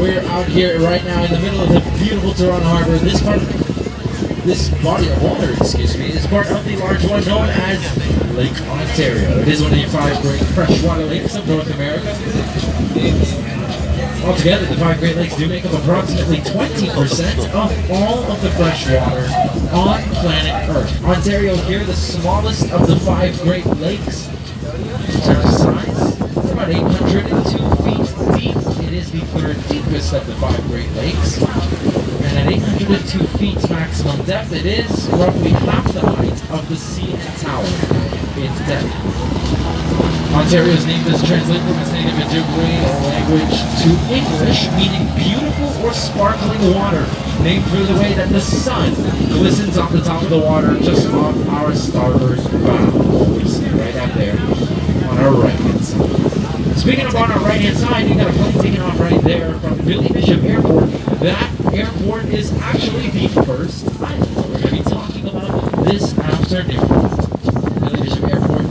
we're out here right now in the middle of the beautiful Toronto Harbor. This body of water, is part of the large one known as Lake Ontario. It is one of the 5 great freshwater lakes of North America. Altogether, the 5 Great Lakes do make up approximately 20% of all of the fresh water on planet Earth. Ontario here, the smallest of the 5 Great Lakes. In terms of size, it's about 802 feet deep. It is the 3rd deepest of the 5 Great Lakes. And at 802 feet maximum depth, it is roughly half the height of the CN Tower in depth. Ontario's name does translate from its native Ojibwe language to English, meaning beautiful or sparkling water, named for the way that the sun glistens off the top of the water just off our starboard bow. You see right out there on our right-hand side. Speaking of on our right-hand side, you got a plane taking off right there from Billy Bishop Airport. That airport is actually the first island we're going to be talking about this afternoon. Billy Bishop Airport,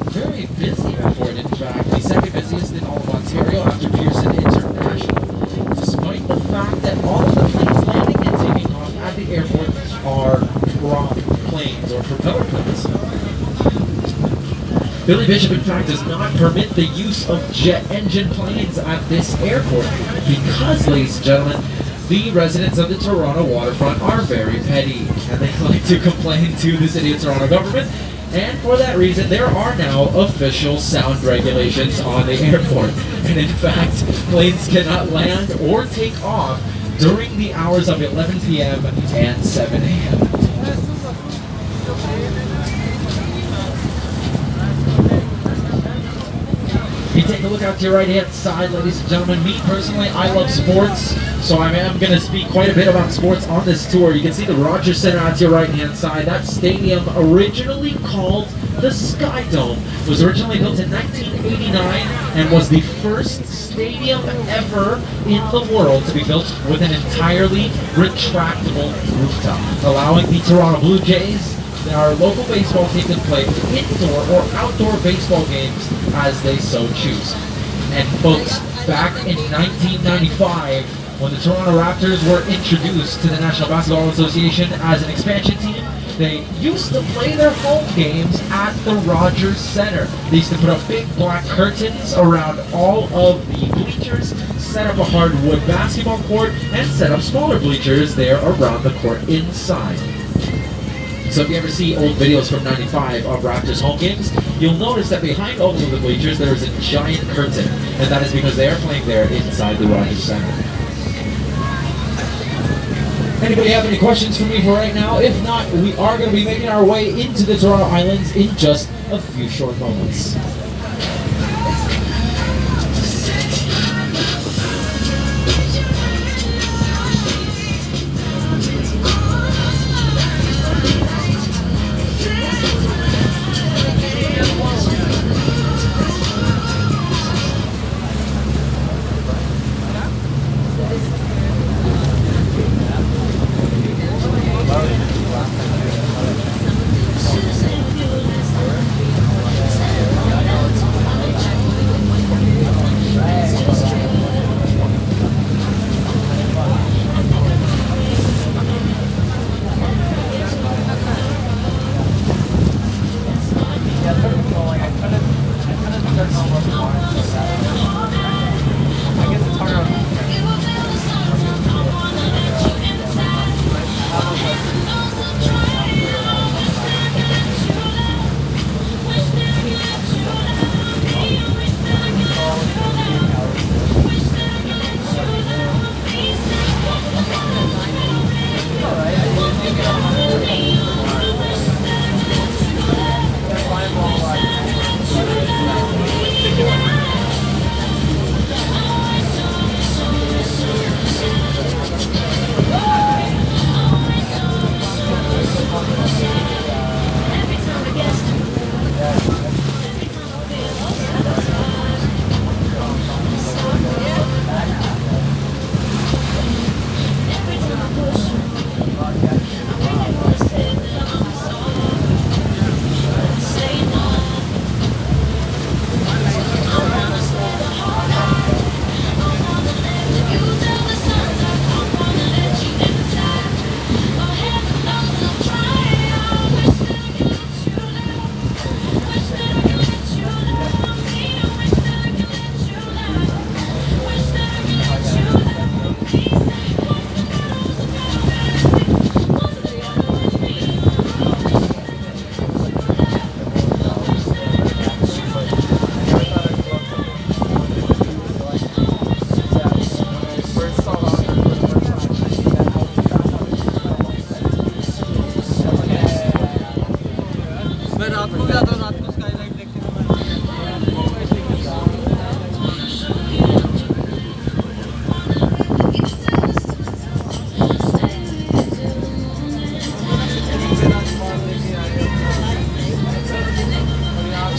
very busy airport, in fact, the 2nd busiest in all of Ontario after Pearson International, despite the fact that all of the planes landing and taking off at the airport are prop planes or propeller planes. Billy Bishop, in fact, does not permit the use of jet engine planes at this airport because, ladies and gentlemen, the residents of the Toronto waterfront are very petty and they like to complain to the City of Toronto government. And for that reason, there are now official sound regulations on the airport. And in fact, planes cannot land or take off during the hours of 11 p.m. and 7 a.m. You take a look out to your right-hand side, ladies and gentlemen. Me, personally, I love sports, so I am going to speak quite a bit about sports on this tour. You can see the Rogers Centre out to your right-hand side. That stadium, originally called the Sky Dome, was originally built in 1989 and was the first stadium ever in the world to be built with an entirely retractable rooftop, allowing the Toronto Blue Jays, our local baseball team, to play indoor or outdoor baseball games as they so choose. And folks, back in 1995, when the Toronto Raptors were introduced to the National Basketball Association as an expansion team, they used to play their home games at the Rogers Centre. They used to put up big black curtains around all of the bleachers, set up a hardwood basketball court, and set up smaller bleachers there around the court inside. So if you ever see old videos from 95 of Raptors home games, you'll notice that behind all of the bleachers there is a giant curtain, and that is because they are playing there inside the Rogers Centre. Anybody have any questions for me for right now? If not, we are going to be making our way into the Toronto Islands in just a few short moments.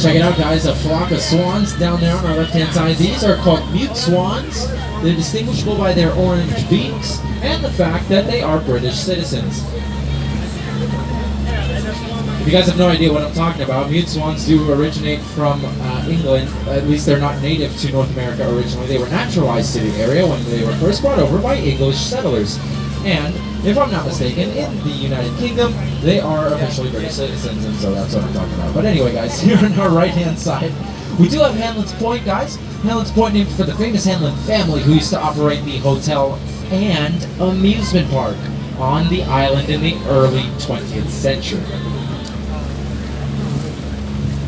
Check it out, guys, a flock of swans down there on our left-hand side. These are called mute swans. They're distinguishable by their orange beaks and the fact that they are British citizens. If you guys have no idea what I'm talking about, mute swans do originate from England. At least they're not native to North America originally. They were naturalized to the area when they were first brought over by English settlers. And, if I'm not mistaken, in the United Kingdom, they are officially British citizens, and so that's what I'm talking about. But anyway, guys, here on our right-hand side, we do have Hanlon's Point, guys. Hanlon's Point named for the famous Hanlon family who used to operate the hotel and amusement park on the island in the early 20th century.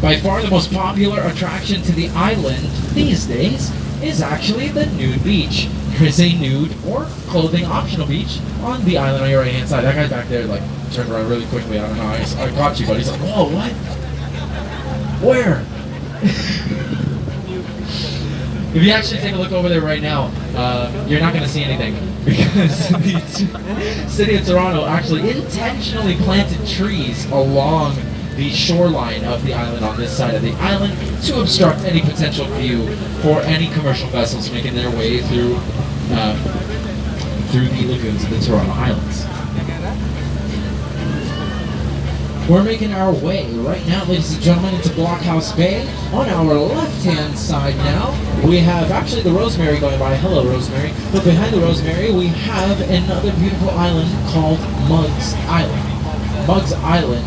By far the most popular attraction to the island these days is actually the nude beach. There is a nude or clothing optional beach on the island on your right hand side. That guy back there like turned around really quickly. I don't know, I caught you, but he's like, whoa, what? Where? If you actually take a look over there right now, you're not going to see anything because the city of Toronto actually intentionally planted trees along the shoreline of the island on this side of the island to obstruct any potential view for any commercial vessels making their way through the lagoons of the Toronto Islands. We're making our way right now, ladies and gentlemen, into Blockhouse Bay. On our left-hand side now, we have actually the Rosemary going by. Hello, Rosemary. But behind the Rosemary, we have another beautiful island called Muggs Island. Muggs Island,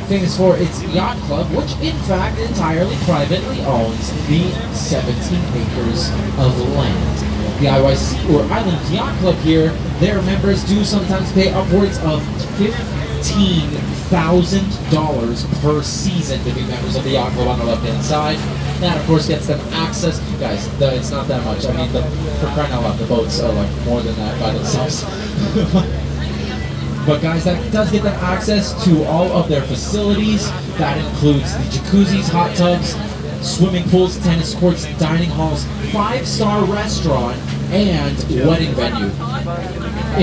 famous for its yacht club, which in fact entirely privately owns the 17 acres of land. The IYC, or Island Yacht Club here, their members do sometimes pay upwards of $15,000 per season to be members of the yacht club on the left-hand side. That, of course, gets them access. Guys, it's not that much. I mean, for crying out loud, the boats are like more than that by themselves. But guys, that does get them access to all of their facilities. That includes the jacuzzis, hot tubs, swimming pools, tennis courts, dining halls, 5-star restaurant, and wedding venue.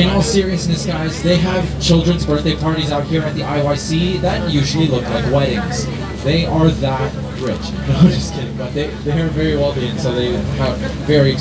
In all seriousness, guys, they have children's birthday parties out here at the IYC that usually look like weddings. They are that rich. No, just kidding, but they're very wealthy, and so they have very